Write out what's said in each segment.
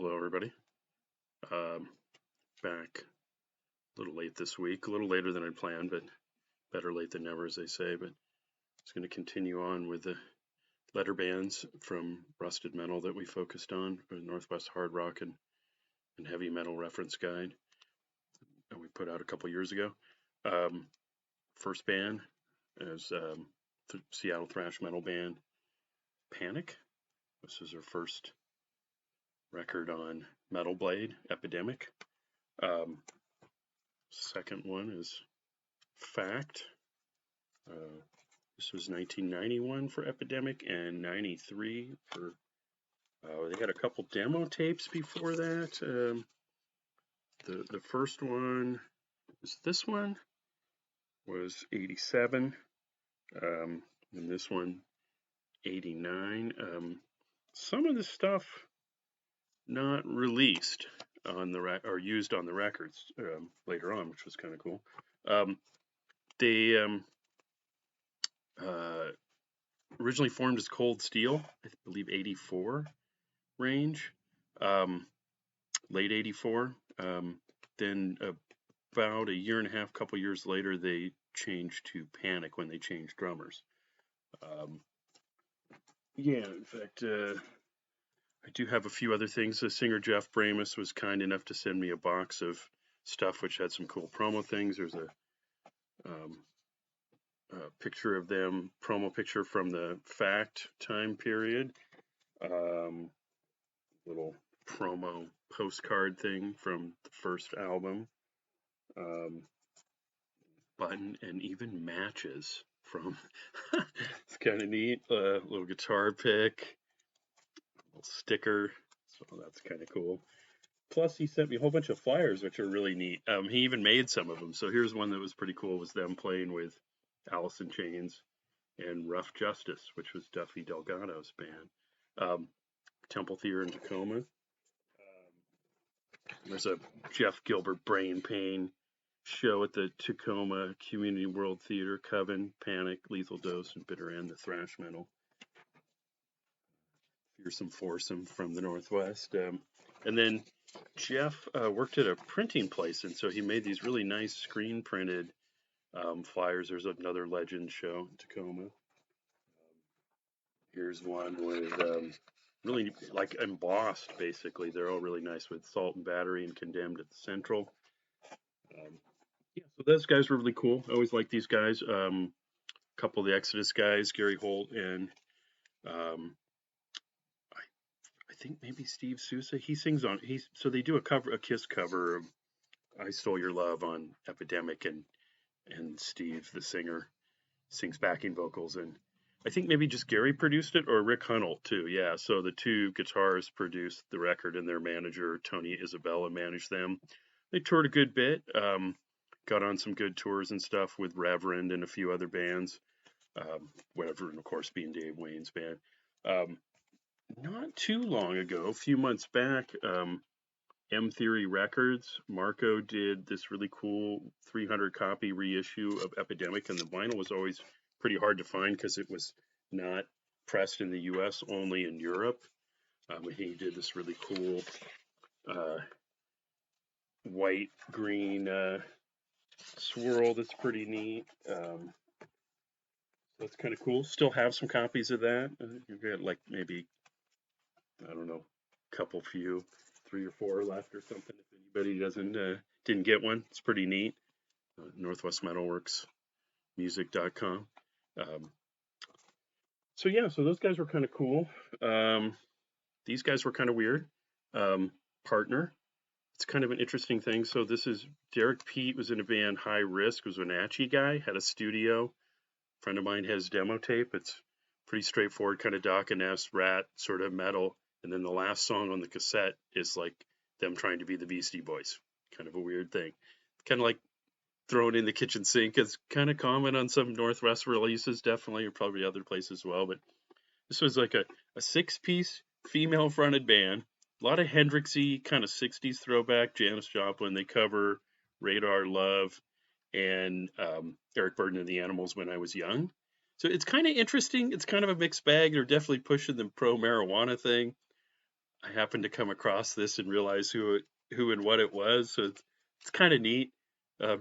Hello, everybody. Um, Back a little late this week, a little later than I'd planned, but better late than never, as they say. But it's going to continue on with the letter bands from Rusted Metal that we focused on, Northwest Hard Rock and Heavy Metal Reference Guide that we put out a couple years ago. First band is Seattle thrash metal band Panic. This is their first record on Metal Blade, Epidemic. Second one is Fact. This was 1991 for Epidemic and 93 for. They had a couple demo tapes before that. The first one was this one was 87, and this one 89. Some of the stuff not released on the or used on the records later on, which was kind of cool. They originally formed as Cold Steel, I believe 84 range, late 84. Then about a year and a half, couple years later, they changed to Panic when they changed drummers. Yeah, in fact, I do have a few other things. The singer Jeff Bramus was kind enough to send me a box of stuff which had some cool promo things. There's a picture of them, promo picture from the Fact time period. Little promo postcard thing from the first album. Button and even matches from. It's kind of neat. Little guitar pick, little sticker. So that's kind of cool. Plus, he sent me a whole bunch of flyers, which are really neat. He even made some of them. So here's one that was pretty cool. Was them playing with Alice in Chains and Rough Justice, which was Duffy Delgado's band. Temple Theater in Tacoma. There's a Jeff Gilbert Brain Pain show at the Tacoma Community World Theater. Coven, Panic, Lethal Dose, and Bitter End, the thrash metal. Fearsome Foursome from the Northwest. And then Jeff worked at a printing place, and so he made these really nice screen printed flyers. There's another Legend show in Tacoma. Here's one with really like embossed, basically. They're all really nice with Salt and Battery and Condemned at the Central. Yeah, so those guys were really cool. I always like these guys. A couple of the Exodus guys, Gary Holt and I think maybe Steve Sousa. He sings on. So they do a Kiss cover of "I Stole Your Love" on Epidemic, and Steve, the singer, sings backing vocals, and I think maybe just Gary produced it, or Rick Hunnell too. Yeah, so the two guitarists produced the record, and their manager Tony Isabella managed them. They toured a good bit, got on some good tours and stuff with Reverend and a few other bands, whatever, and of course being Dave Wayne's band. Not too long ago, a few months back, M Theory Records, Marco did this really cool 300 copy reissue of Epidemic, and the vinyl was always pretty hard to find because it was not pressed in the US, only in Europe. He did this really cool white green swirl that's pretty neat. That's kind of cool. Still have some copies of that. You've got like maybe, I don't know, couple few, 3 or 4 left or something. If anybody didn't get one, it's pretty neat. Northwest Metalworks music.com. So yeah, so those guys were kind of cool. These guys were kind of weird. Partner. It's kind of an interesting thing. So this is Derek Pete was in a band High Risk, was a Wenatchee guy, had a studio. A friend of mine has demo tape. It's pretty straightforward, kind of Doc and S Rat sort of metal. And then the last song on the cassette is like them trying to be the Beastie Boys. Kind of a weird thing. Kind of like thrown in the kitchen sink. It's kind of common on some Northwest releases, definitely, or probably other places as well. But this was like a 6-piece female-fronted band. A lot of Hendrixy, kind of 60s throwback, Janis Joplin. They cover Radar Love and Eric Burdon and the Animals When I Was Young. So it's kind of interesting. It's kind of a mixed bag. They're definitely pushing the pro-marijuana thing. I happened to come across this and realize who and what it was. So it's kind of neat,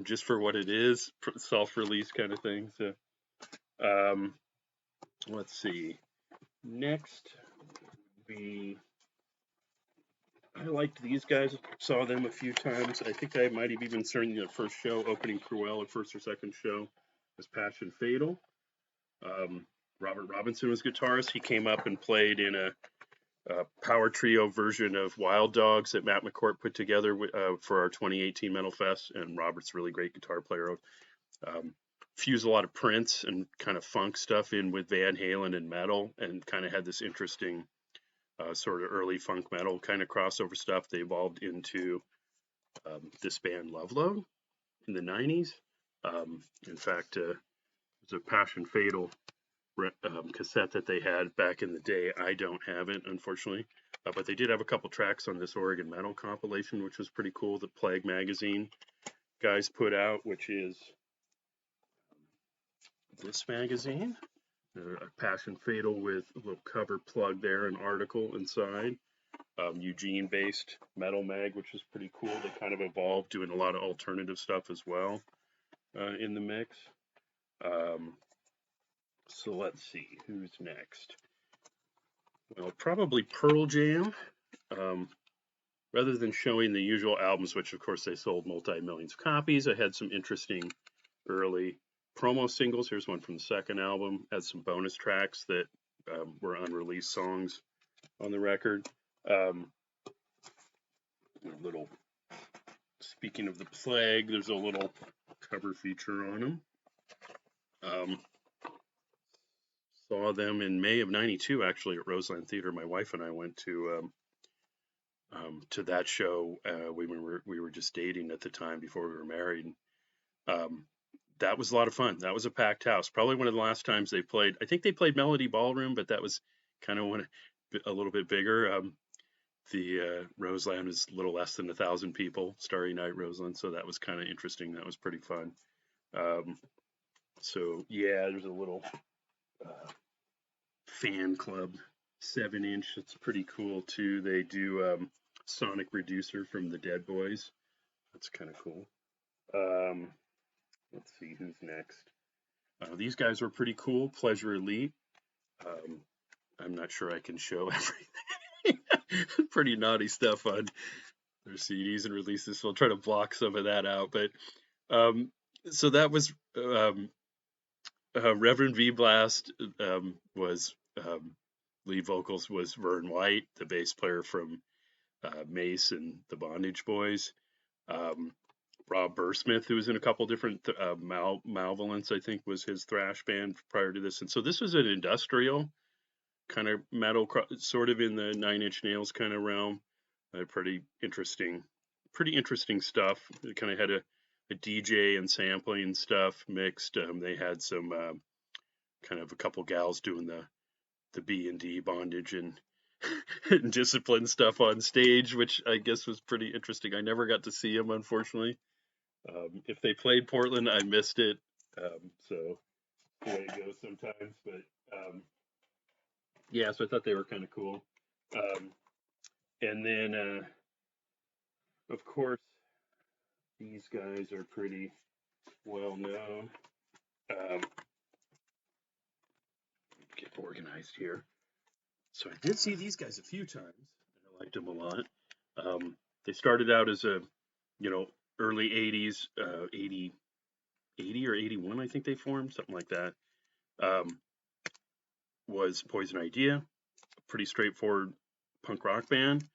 just for what it is, self-release kind of thing. So um, let's see. Next, I liked these guys. Saw them a few times. I think I might have even seen the first show, opening Cruella, first or second show, was Passion Fatal. Um, Robert Robinson was guitarist. He came up and played in a power trio version of Wild Dogs that Matt McCourt put together for our 2018 Metal Fest. And Robert's a really great guitar player. Fused a lot of Prince and kind of funk stuff in with Van Halen and metal, and kind of had this interesting sort of early funk metal kind of crossover stuff. They evolved into this band Love Load in the 90s. In fact, it was a Passion Fatal cassette that they had back in the day. I don't have it, unfortunately. But they did have a couple tracks on this Oregon Metal compilation, which was pretty cool. The Plague magazine guys put out, which is this magazine. A Passion Fatal with a little cover plug there, an article inside. Eugene-based metal mag, which is pretty cool. They kind of evolved, doing a lot of alternative stuff as well in the mix. So let's see, who's next? Well, probably Pearl Jam. Rather than showing the usual albums, which of course they sold multi-millions of copies, I had some interesting early promo singles. Here's one from the second album. Had some bonus tracks that were unreleased songs on the record. A little, speaking of the Plague, there's a little cover feature on them. Saw them in May of '92, actually, at Roseland Theater. My wife and I went to that show. We were just dating at the time before we were married. That was a lot of fun. That was a packed house. Probably one of the last times they played. I think they played Melody Ballroom, but that was kind of a little bit bigger. The Roseland was a little less than 1,000 people. Starry Night Roseland, so that was kind of interesting. That was pretty fun. So yeah, there's a little fan club 7-inch. It's pretty cool too. They do Sonic Reducer from the Dead Boys. That's kind of cool. Let's see who's next. These guys were pretty cool. Pleasure Elite. I'm not sure I can show everything. Pretty naughty stuff on their CDs and releases, so I'll try to block some of that out. But so that was Reverend V Blast. Was lead vocals was Vern White, the bass player from Mace and the Bondage Boys. Rob Bursmith, who was in a couple different Malevolence, I think, was his thrash band prior to this. And so this was an industrial kind of metal, sort of in the Nine Inch Nails kind of realm. Pretty interesting stuff. It kind of had a DJ and sampling stuff mixed. They had some kind of a couple gals doing the B&D Bondage and and Discipline stuff on stage, which I guess was pretty interesting. I never got to see them, unfortunately. If they played Portland, I missed it. So the way it goes sometimes. But yeah, so I thought they were kind of cool. And then, of course, these guys are pretty well known. Get organized here. So I did see these guys a few times, and I liked them a lot. They started out as a, early 80s, 80 or 81, I think they formed, something like that. Was Poison Idea, a pretty straightforward punk rock band.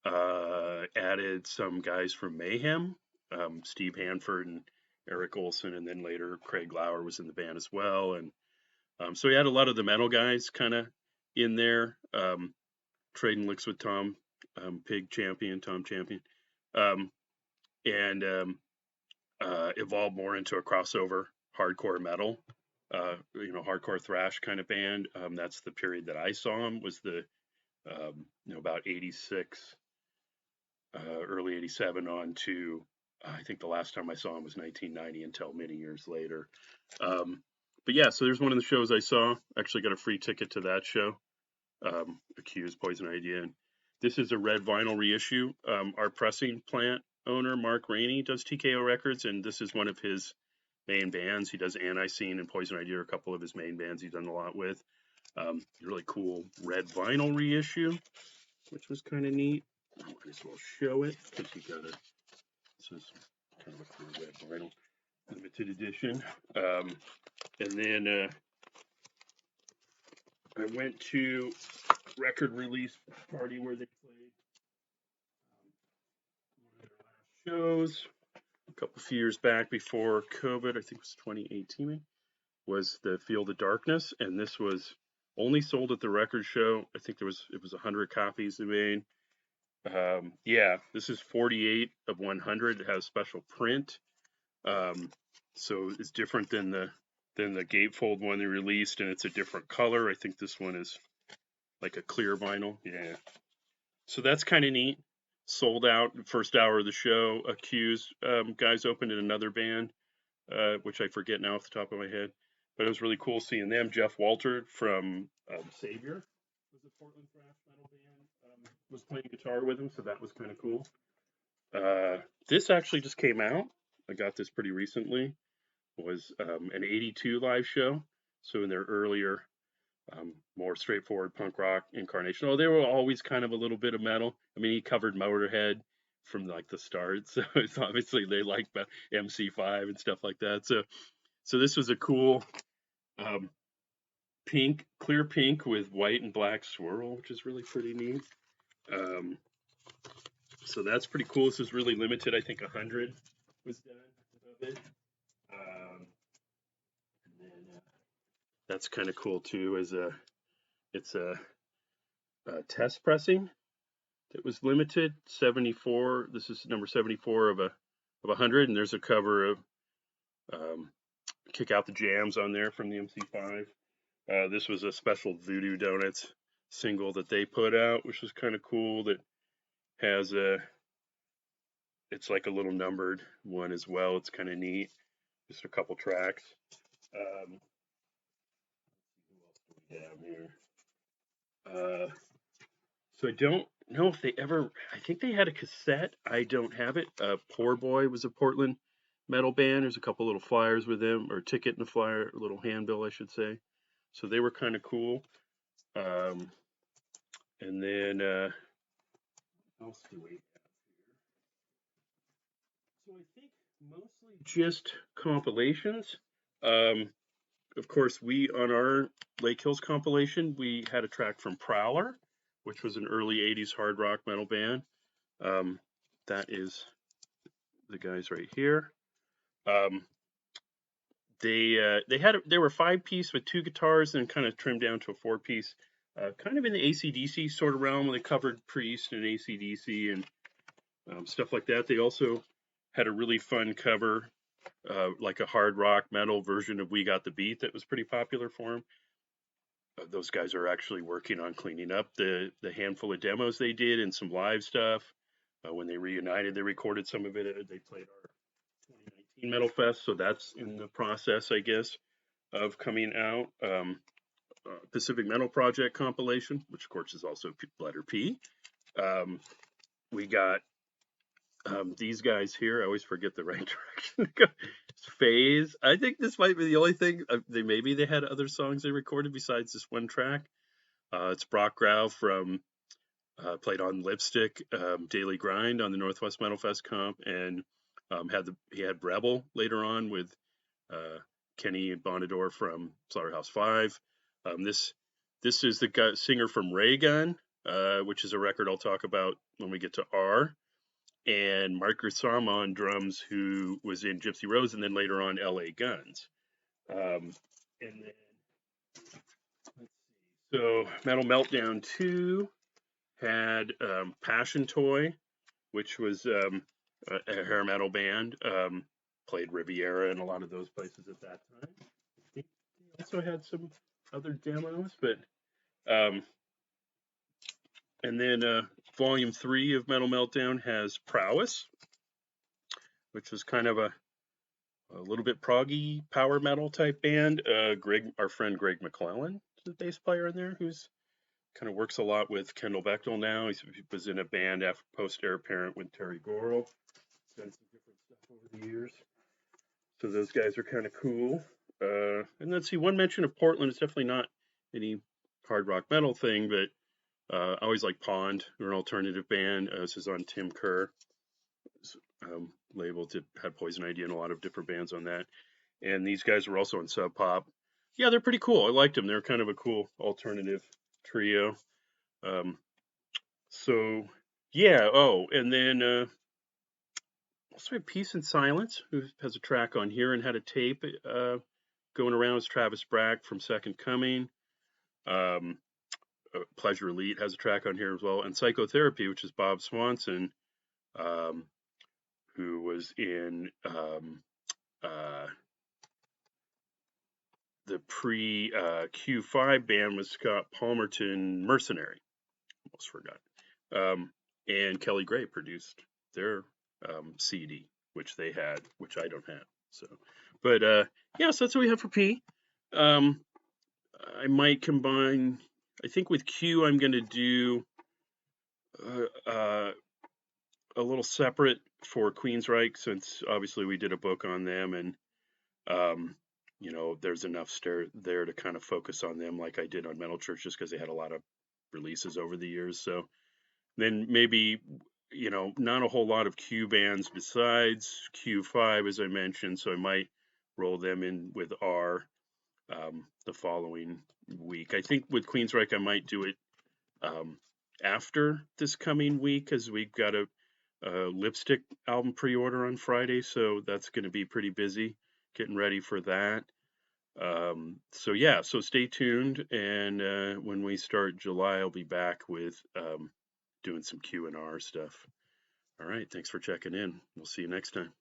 Added some guys from Mayhem, Steve Hanford and Eric Olson, and then later Craig Lauer was in the band as well. And so he had a lot of the metal guys kind of in there, trading licks with Tom Champion, and evolved more into a crossover hardcore metal, hardcore thrash kind of band. That's the period that I saw him, was the about 86, early 87 on to, I think the last time I saw him was 1990 until many years later. But yeah, so there's one of the shows I saw. Actually got a free ticket to that show. Accused, Poison Idea. And This is a red vinyl reissue. Our pressing plant owner, Mark Rainey, does TKO Records, and this is one of his main bands. He does Anti-Scene and Poison Idea, a couple of his main bands he's done a lot with. Really cool red vinyl reissue, which was kind of neat. I might as well show it because you got this is kind of a cool red vinyl limited edition. And then I went to record release party where they played one of their last shows a couple few years back before COVID. I think it was 2018. Was the Field of Darkness, and this was only sold at the record show. I think it was 100 copies they made. Yeah, this is 48 of 100. It has special print, so it's different than the gatefold one they released, and it's a different color. I think this one is like a clear vinyl. Yeah, so that's kind of neat. Sold out the first hour of the show. Accused guys opened in another band, which I forget now off the top of my head. But it was really cool seeing them. Jeff Walter from Savior was a Portland thrash metal band. Was playing guitar with him, so that was kind of cool. This actually just came out. I got this pretty recently. It was an '82 live show. So in their earlier, more straightforward punk rock incarnation. Oh, they were always kind of a little bit of metal. I mean, he covered Motorhead from like the start, so it's obviously they like MC5 and stuff like that. So this was a cool clear pink with white and black swirl, which is really pretty neat. So that's pretty cool. This is really limited. I think 100 was done of it. And then that's kind of cool too. It's a test pressing that was limited. 74. This is number 74 of 100, and there's a cover of Kick Out the Jams on there from the MC5. This was a special Voodoo Donuts single that they put out, which was kind of cool. That has it's like a little numbered one as well. It's kind of neat. Just a couple tracks. Who else do we have here? So I don't know if they ever. I think they had a cassette. I don't have it. Poor Boy was a Portland metal band. There's a couple little flyers with them, or ticket and a flyer, a little handbill, I should say. So they were kind of cool. And then what else do we have here? So I think mostly just compilations. Of course, we on our Lake Hills compilation, we had a track from Prowler, which was an early '80s hard rock metal band. That is the guys right here. They were 5-piece with 2 guitars and kind of trimmed down to a 4-piece, kind of in the AC/DC sort of realm. They covered Priest and AC/DC and stuff like that. They also had a really fun cover, like a hard rock metal version of We Got the Beat that was pretty popular for them. Those guys are actually working on cleaning up the handful of demos they did and some live stuff. When they reunited, they recorded some of it. They played our 2019 Metal Fest, so that's in the process, I guess, of coming out. Pacific Metal Project compilation, which of course is also letter P. We got these guys here. I always forget the right direction to go. Phase. I think this might be the only thing. Maybe they had other songs they recorded besides this one track. It's Brock Grau from played on Lipstick, Daily Grind on the Northwest Metal Fest comp, and he had Rebel later on with Kenny Bonador from Slaughterhouse 5. This is the singer from Raygun, which is a record I'll talk about when we get to R. And Mark Gersama on drums, who was in Gypsy Rose and then later on LA Guns. And then, let's see. So Metal Meltdown 2 had Passion Toy, which was a hair metal band. Played Riviera and a lot of those places at that time. I think they also had some other demos, but and then Volume 3 of Metal Meltdown has Prowess, which was kind of a little bit proggy power metal type band. Our friend Greg McClellan is the bass player in there, who's kind of works a lot with Kendall Bechtel now. He was in a band after post Heir Apparent with Terry Gorel. Done some different stuff over the years. So those guys are kind of cool. And let's see, one mention of Portland is definitely not any hard rock metal thing, but I always like Pond. They're an alternative band. This is on Tim Kerr label. Had Poison Idea and a lot of different bands on that. And these guys were also on Sub Pop. Yeah, they're pretty cool. I liked them. They're kind of a cool alternative trio. So yeah. Oh, and then also we have Peace and Silence, who has a track on here and had a tape going around. Is Travis Brack from Second Coming. Pleasure Elite has a track on here as well, and Psychotherapy, which is Bob Swanson, who was in the pre Q5 band with Scott Palmerton, Mercenary. Almost forgot. And Kelly Gray produced their CD, which they had, which I don't have. So, but yeah, so that's what we have for P. I might combine. I think with Q, I'm going to do a little separate for Queensryche, since obviously we did a book on them, and you know, there's enough there to kind of focus on them, like I did on Metal Church, just because they had a lot of releases over the years. So then maybe, you know, not a whole lot of Q bands besides Q5, as I mentioned. So I might roll them in with R the following week. I think with Queensryche, I might do it after this coming week, because we've got a Lipstick album pre-order on Friday, so that's going to be pretty busy getting ready for that. So yeah, so stay tuned, and when we start July, I'll be back with doing some Q&R stuff. All right, thanks for checking in. We'll see you next time.